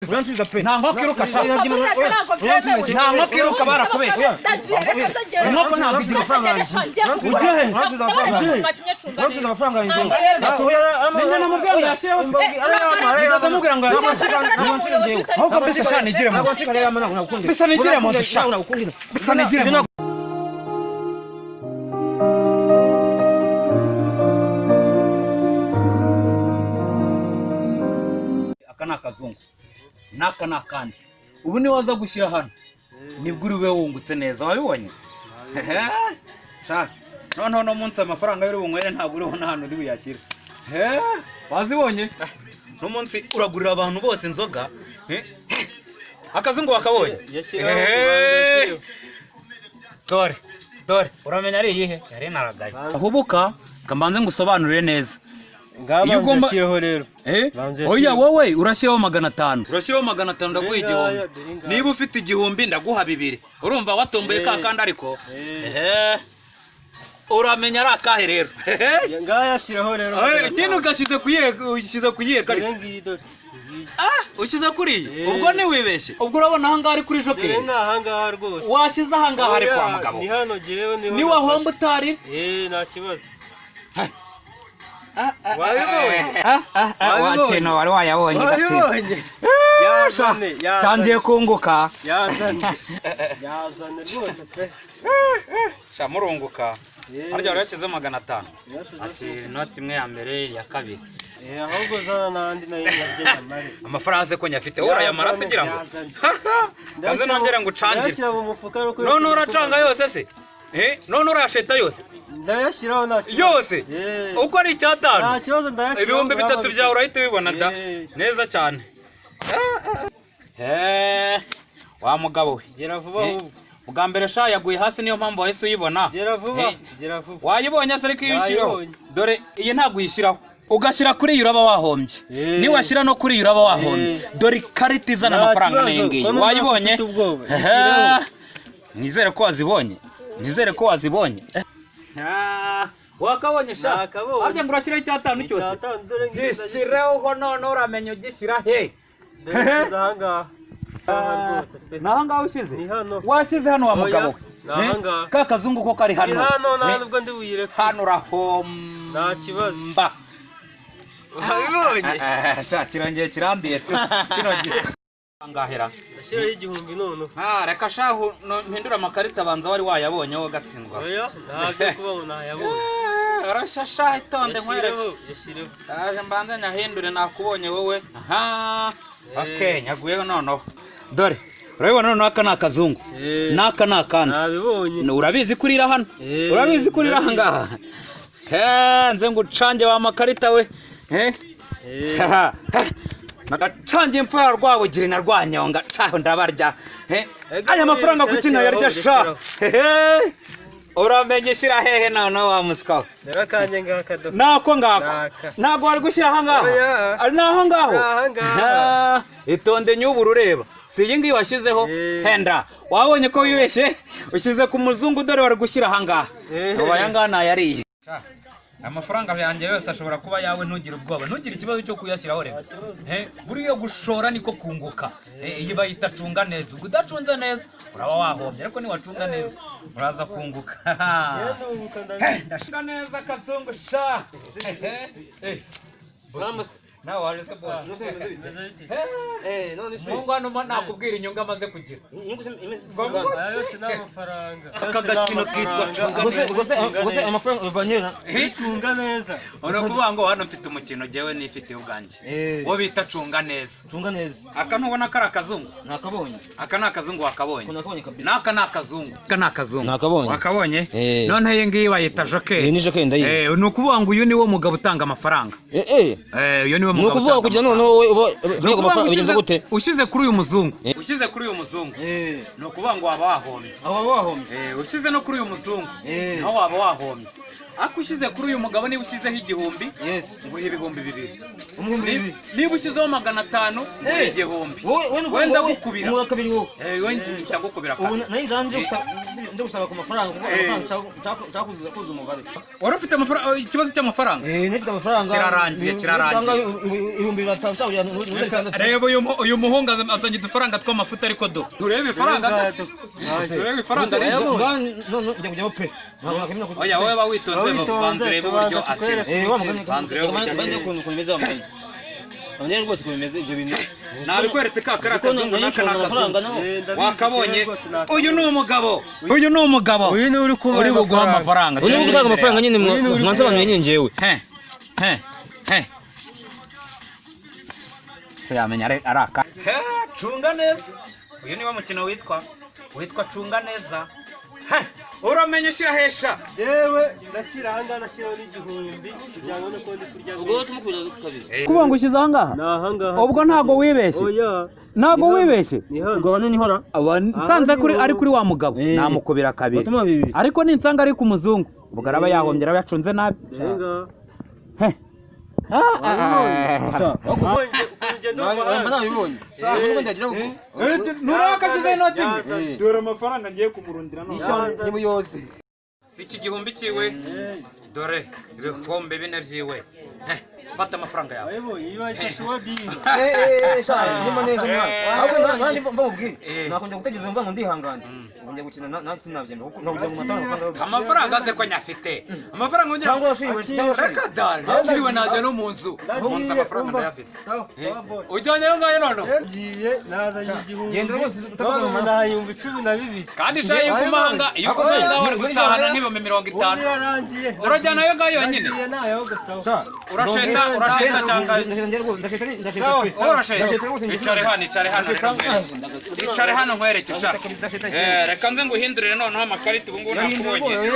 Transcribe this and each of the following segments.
uransubiza pe nta nkoko iruka sha nta nkoko iruka barakubeshya inkoko ntabwo igira amafaranga yanjye uransubiza amafaranga yanjye ninjye namubwira ngo yashireho ndamubwira ngo yashireho ahubwo mbese sha nigire mu mbese nigire mu nzu sha mbese nigire mu aka ni akazungu n'aka ni akandi ubu ni waza gushyira hano nibwo uri bube wungutse neza wabibonye noneho no munsi amafaranga y'uri bunywere ntabwo uriho na hano uri buyashyire wazibonye no munsi uragurira abantu bose inzoga akazungu wakabonye dore uramenya ari iyihe yari naragaye ahubuka kambanze ngusobanurire neza iyo ugomba rero oya wowe urashyiraho 500 urashyiraho 500 ndaguha igihumbi niba ufite igihumbi ndaguha 2 urumva watomboye kakandi ariko uramenya ari akahe rero ngayashyiraho rero nyine ushyize kuyihe kari ushyize kuri ubwo ni wibeshye ubwo urabona aha ngaha ari kuri jokeri ni aha ngaha rwose washyize aha ngaha ari kwa mugabo ni hano jewe ni wahomba utari nta kibazo wakena wari wayabonye yazane tangiye kunguka yazane rwose pe shamurunguka harya wari yashyize 500 ati inoti imwe ya mbere ya kabiri ahubwo zana nandi nayo yabyena mari amafaranga ko nyafite urayamara se ngira ngo kanze nongera ngo ucangire yashyira mu mufuka ruko none uracanga yose se none urasheta yose ndayashyiraho nta kibazo yose uko ari 5 nta kibazo ndayashyiraho 3,000 byawe urahita ubibona da neza cyane wa mugabo we gera vuba ahubwo ubwa mbere sha yaguye hasi niyo mpamvu wahise uyibona gera vuba wayibonye se ariko iyo ushyiraho dore iyi ntabwo uyishyiraho ugashyira kuri iyi uraba wahombye niwashyira no kuri iyi uraba wahombye dore ikarita izana amafaranga n'ingiyi wayibonye nizere ko wazibonye wakabonye sha harya ngo urashyiraho 5 cyose gishireho none uramenya ugishyira he naho ngaho ushyize washyize hano wa mugabo ka kazungu ko kari hano nubwo ndi buyireke hano urahomba nta kibazo wabibonye sha kirongeye kirambiye kino gisa angahera ashyiraho igihumbi none reka shahu mpindura amakarita banza wari wayabonye wo gatsindwa oya ntabyo kuba nayabonye arashasha itonde nkwere yashyireho aje mbanze nyahindure nakubonye wowe okay nyaguyeho noneho dore urabibona noneho aka ni akazungu n'aka ni akandi nabibonye urabizi kurira hano urabizi kurira aha ngaha nze ngo ucange wa makarita we nagacange imfura ya Rwabugiri na Rwanyonga caho ndabarya aya mafaranga kuki yarya sha uramenye shyira hehe noneho wa musikaho narakanje ngaka do nako ntago wari gushyira aha ngaho ari naho ngaho itonde nyubura ureba si iyi ngiyi washyizeho henda wabonye ko wibeshye ushyize ku muzungu dore wari gushyira aha ngaha aya ngaha nayariye amafaranga yanjye yose ashobora kuba yawe ntugire ubwoba ntugire ikibazo cyo kuyashyiraho rero buriya gushora niko kunguka iyi bayita cunga neza ubwo udacunze neza uraba wahombye ariko niwacunga neza uraza kunguka ndashaka neza kazungu sha nawe waje se boss none se ngo hano nakubwira inyungu amaze kugira yose n'amafaranga aka gakino kitwa gose amafaranga bavanyera cunga neza ono kuvuga ngo hano mfite umukino jewe nifite ubwanjye wo bita cunga neza aka ntubona kari akazungu nakabonye aka ni akazungu wakabonye naka ni akazungu nakabonye wakabonye none iyi ngiyi bayita jokeri ni jokeri ndayizi ni ukuvuga ngo uyu ni wo mugabo utanga amafaranga uyu ni wo mugabo nukuvuga kugira none wowe bigenze gute ushize kuri uyu muzungu ni ukuvuga ngo waba wahombye ushize no kuri uyu muzungu naho waba wahombye ariko ushize kuri uyu mugabo niba ushyizeho igihumbi nguhe ibihumbi 2 niba ushyizeho 500 nguhe igihumbi wenda gukubira wowe njya gukubira ndi gusaba ku mafaranga nshaka kuzuza umubare wari ufite ikibazo cy'amafaranga nifite amafaranga kirarangiye ibihumbi batanu reba uyu muhungu azanye udufaranga tw'amafuta ariko do turebe ifaranga rero njya kujyaho pe oya wowe bawitonze banze reba uburyo akira banze reba ukuntu bimeze wamugani abanyene rwose ukuntu bimeze ibyo bintu nabikweretse ka karakazungu n'aka n'akazungu wakabonye uyu ni umugabo uyu ni uri buguha amafaranga uyu ni gutanga amafaranga nyine mwansobanuye nyine njyewe se yamenya ari aka cunga neza uyu niwo mukino witwa cunga neza uramenye ushyira hesha yewe ndashyira ahangaha nashyiraho n'igihumbi kugira ngo no kundi kurya ubwo tumukubira kabiri kuba ngo ushyize ahangaha nahangaha ubwo ntago wibeshye ntago wibeshye ubwo bane nihora nsanze ari kuri wa mugabo namukubira kabiri ariko ninsanga ari ku muzungu ubwo araba yahombye araba yacunze nabi nurakashyize inoti dore amafaranga ngiye kumurundira n'ubuyobozi si iki gihumbi cyiwe dore ibihumbi bine byiwe fata amafaranga yawe nakongera gutegereza mva ngo ndihangane ngomba gukina nawe sinabyemera kuko ntabwo mu matanga amafaranga aze ko nyafite amafaranga ongera reka dale nshiriwe najya no mu nzu munsi amafaranga ndayafite ujyanye yo ngayo none ngiye nazanye igihumbi genda rwose utavuga nahayumva 12 kandi shayi kumanga iyo kumanga wari gutahana n'ibihumbi 50 urajyana yo ngayo nyine urasheta cyangwa icare hano nkwereke sha reka nze nguhindurire noneho amakarita ubu ngubu nakubonye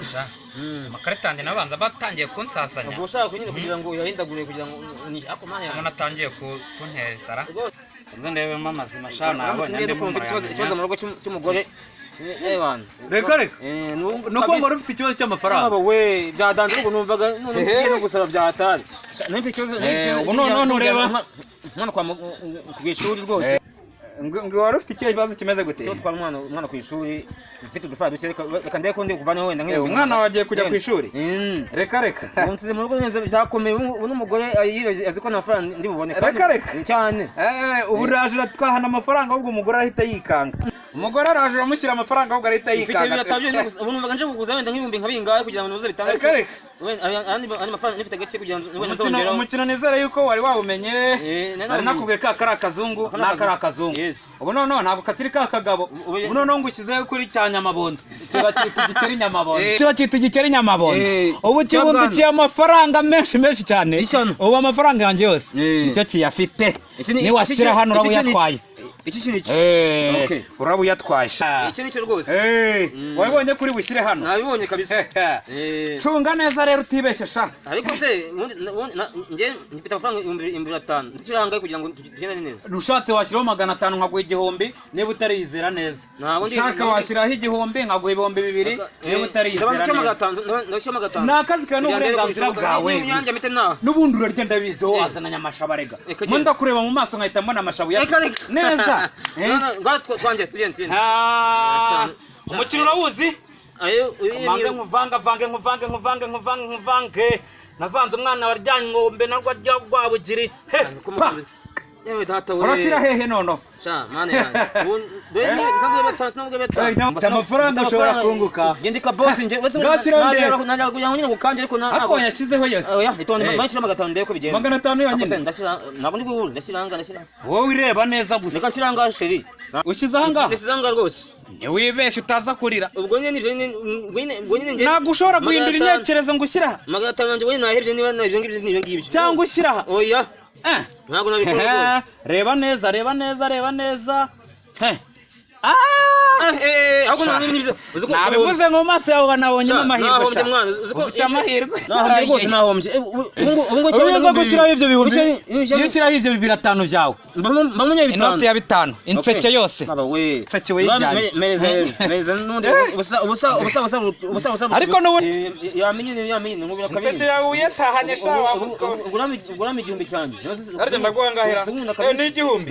amakarita yanjye nabanza batangiye kunsasanya ubwo ushaka kunyine kugira ngo uyahindagure kugira ngo ako manya umuntu atangiye kuntesara nze ndebemo amazima sha nabonye ndi mu ikibazo mu rugo cy'umugore reka nuko ngora ufite ikibazo cy'amafaranga we byadanze ubwo numvaga none no gusaba byatari nafite ikibazo ubu none ureba mwana kwa ku ishuri rwose ngo wari ufite ikibazo kimeze gute cyo twara umwana ku ishuri mfite udufaranga duke reka ndebe ko ndi kuvana wenda nk'iyo umwana wagiye kujya ku ishuri reka nsize mu rugo neza byakomeye n'umugore azi ko amafaranga ndi bubone reka cyane ubu raje twahana amafaranga ahubwo umugore ahita yikanga umugore araje amushyira amafaranga ahubwo ahita yikanga ubu numvaga nje kuguza wenda nk'ibihumbi nka bingahe kugira ngo nibuze bitange andi mafaranga nifite gake kugira ngo nzongeraho umukino nizere yuko wari wawumenye ari nakubwiye ka kari akazungu n'akari akazungu ubu noneho ntabwo katiri ka kagabo ubu noneho ngushyizeho kuri cya nyamabondo kiba cyita igikeri nyamabondo ubu kibundikiye amafaranga menshi cyane ubu amafaranga yanjye yose nicyo kiyafite niwashyira hano uraba uyatwaye iki kintu uraba uyatwaye iki nicyo rwose wabibonye kuri bushyire hano nabibonye kabisa cunga neza rero utibeshye sha ariko se nje mfite amafaranga 500 ndishanga kugira ngo tugende neza rushatse washyiraho 500 nkaguha igihumbi niba utariyizera neza ushaka washyiraho igihumbi nkaguha ibihumbi 2 niba utariyizera neza nakazi kawe n'uburenganzira bwawe n'ubundi urarya ndabizi wowe wazananye amashabu arega mo ndakureba mu maso nkahita mbona amashabu neza twanje tugende umukino urawuzi manze nkuvange navanze umwana waryanye ngombe narwo arya rwabugiri yewe data we urashira hehe nono sha mane yanjye kandi batanse nubwo beta amafaranga ushobora kunguka gendika boss nje najya kugira ngo nyine gukanje ariko ako yashyizeho yose oya itonde banki 500 ndeko ko bigenda 500 yonyine ndashira ntabwo ndi guhura ndashiranga wowe ureba neza gusa reka nshiranga sheri ushize ahanga ndashiranga rwose wibeshe utaza kurira ubwo nyine nje ntabwo ushobora guhindura intekerezo ngo ushyira 500 yanjye we nahebye niba nabyo ngibyo cyangwa ushyira oya ntabwo nabikora reba neza nabivuze mu maso yawe nabonyemo amahirwe ufite amahirwe ubuze gushyiraho ibyo bihumbi iyo ushyiraho ibyo 500 byawe inoti ya 5 inseke yose inseke weyijyanye ariko n'ubundi inseke yawe uyatahanye sha wabuzwa uguramo igihumbi cyanjye ariko ndaguha ngahera ni igihumbi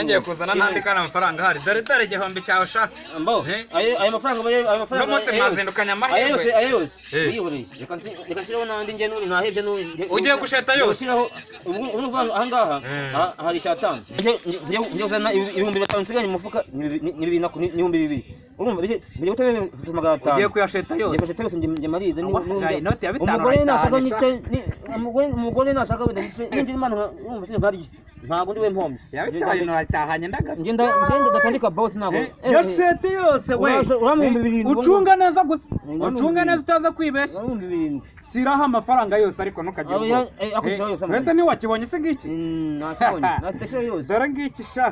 ngiye kuzana n'andi kana amafaranga hari dore igihombi cyawe sha. Mbo. Ayo mafaranga ayo mafaranga. N'umunsi mwazindukanya amahirwe. Ayo yose. Uyiburiye. Reka nshyiraho nandi nge nuri ntahebye nuri. Ugiye gusheta yose. Ubu aha ngaha hari cyatanu. Nge uzana ibihumbi 5 nsigaye mu mufuka ni 2,200. Urumva bije gutebe 500. Ugiye kuyasheta yose. Nge kuyasheta yose nge marize ni inoti ya 5 umugore nashaka nice umugore nashaka wenda nice n'indi Imana urumva sine nkari ntabwo ndi we mpombye. Ya 5 natahanye ndagaza. Ngenda gatandika boss nabo. Yasheta yose we. Ucunga neza gusa. Ucunga neza utaza kwibesha. Siraho amafaranga yose ariko ntukagira. Wese ni wakibonye se ngiki? Nakibonye. Nakitesho yose. Dore ngiki sha.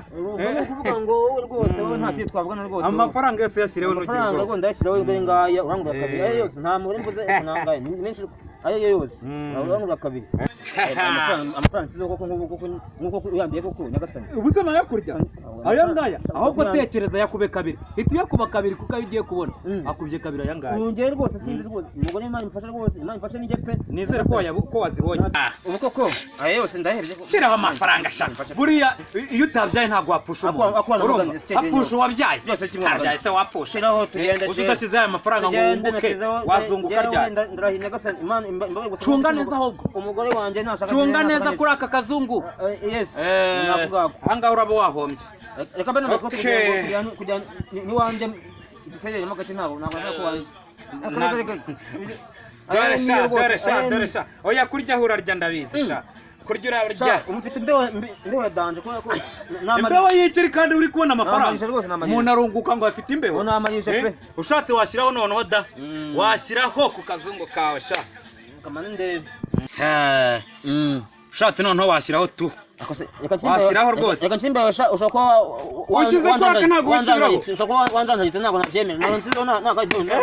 Kuvuga ngo wowe rwose wowe nta kintu twavugana rwose. Amafaranga yose yashireho n'ugiye. Amafaranga ngo ndayashiraho imbere ngaya urangura kabiri. Yose nta muri mvuze nangaye. Menshi ayo yose. Urangura kabiri. Amafaranga sizo koko uyambiye koko nyagasani. Ubuse nayakurya. Aya ngaya ahubwo tekereza yakube kabiri. Hita yakuba kabiri kuko ugiye kubona. Akubye kabiri aya ngaya. Ungere rwose sinzi rwose. Umugore Imana imfasha rwose. Imana imfasha n'ijye pe. Nizere ko wazibonye. Ubu koko ayo yose ndahebye. Shiraho amafaranga sha. Buriya iyo utabyaye ntago wapfusha umuntu. Apfusha wabyaye. Abyaye se wapfusha. Shiraho tugende. Udashyize aya mafaranga ngo wunguke wazunguka ryari. Ndarahiye nyagasani Imana imbaye gusa. Cunga neza ahubwo. Umugore wanje ntashaka. Cunga neza kuri aka kazungu. Yes. Hanga uraba wahombye. Reka bano bakoti kujya ni wanje duserere mu gace nabo ntabwo kwanje. Dore sha. Oya kurya urarya ndabizi sha. Kurya urarya. Umufite imbeho danje ko imbeho yikiri kandi uri kubona amafaranga. Umuntu arunguka ngo afite imbeho. Ushatse washyiraho noneho da. Washyiraho ku kazungu kawe sha. Kamane ndebe. Ushatse noneho washyiraho tu. Washyiraho rwose. Reka nshimba ushaka ushyize kuraka ntabwo wishyiraho. Ushaka wandanjite ntabwo nabyemera. Nonzizo nakajunda.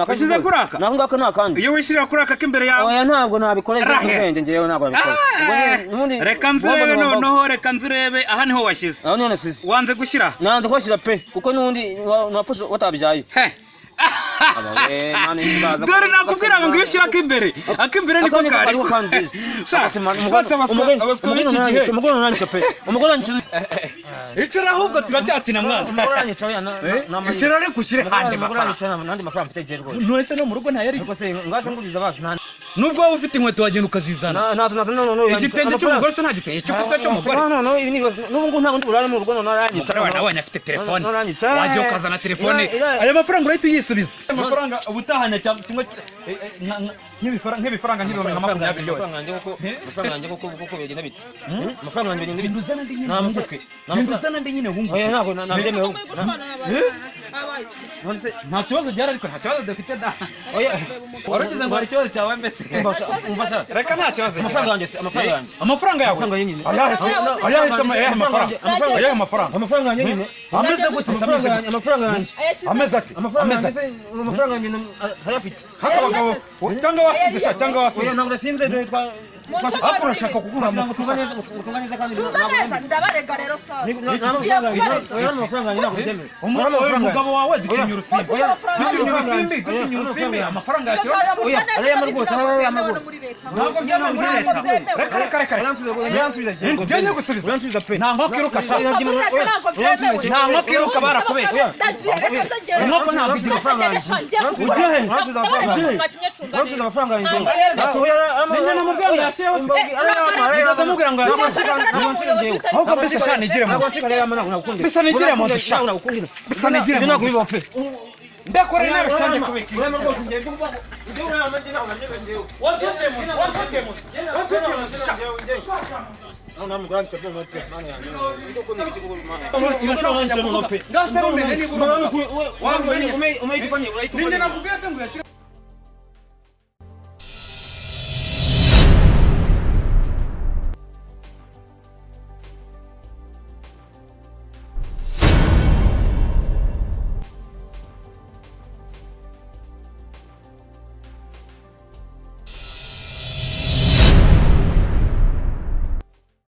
Ushyize kuraka? Ntabwo ngako nakandi. Iyo wishyira kuraka k'imbere yawe. Oya ntabwo nabikoresha ubwenge njewe ntabwo nabikora. Reka nzurebe noneho reka nzurebe aha niho washyize. Aho niho nasize. Wanze gushyira? Nanze kubashyira pe kuko nundi napfusha watabyaye. Dore nakubwira ngo ngishyira akimbere. Akimbere niko kari. Umugore nanyica pe. Umugore nanyica. Icara ahubwo turacyatina mwana. Umugore nanyica icara ari kushyire hande mafaranga. Nandi mafaranga mfite je rwose. None no mu rugo ntayari. Ariko se ngaje nguriza basi nta. Nubwo waba ufite inkweto wagenda ukazizana. No. Igitenge cy'umugore se nta gitenge cy'ufite cy'umugore. No, ibi ni n'ubwo ntabwo ndi burare mu rugo none aranyica. Nabonye afite telefone. Waje ukazana telefone. Aya mafaranga urahita uyisubiza. Amafaranga ubutahanya kimwe nk'ibifaranga nk'ibihumbi nka 20 yose. Amafaranga yanjye kuko bigenda bite. Amafaranga yanjye bigenda bite. Nduzana ndi nyine. Namuke. Nduzana ndi nyine hungu. Oya ntabwo nabyemera hungu. Nta kibazo gihari ariko nta kibazo dufite da. Oya. Warukize ngo hari ikibazo cyawe mbese. Umva sa. Reka nta kibazo. Amafaranga yanjye. Amafaranga yawe. Amafaranga yenyine. Ayahe amafaranga. Amafaranga yanjye nyine. Ameze gute? Amafaranga yanjye. Ameze ati. Amafaranga yanjye hayafite. Hakabagabo cyangwa wasize sha cyangwa wasize. Oya ntabwo nasinze Hapo urashaka kugura amafaranga. Utunganyeza kandi ndabarega rero sawa. Umugabo wawe dutinya urusimbi. Dutinya urusimbi. Amafaranga yashyira. Oya ariya rwose ariya rwose. Ntabwo byaba muri leta. Reka. Njye gusubiza. Uransubiza pe. Nta nkoko iruka sha. Nta nkoko iruka barakubeshya. Inkoko ntabwo igira amafaranga yanjye. Ugiye he? Uransubiza amafaranga yanjye. Ninjye namubwira yashyiraho. Ndamubwira ngo yashyiraho. Ahubwo mbese sha nigire mu. Bisa nigire mu dusha. Bisa nigire mu. Ndakora nawe shanje kubiki. Ninjye nakubwira ngo yashyiraho.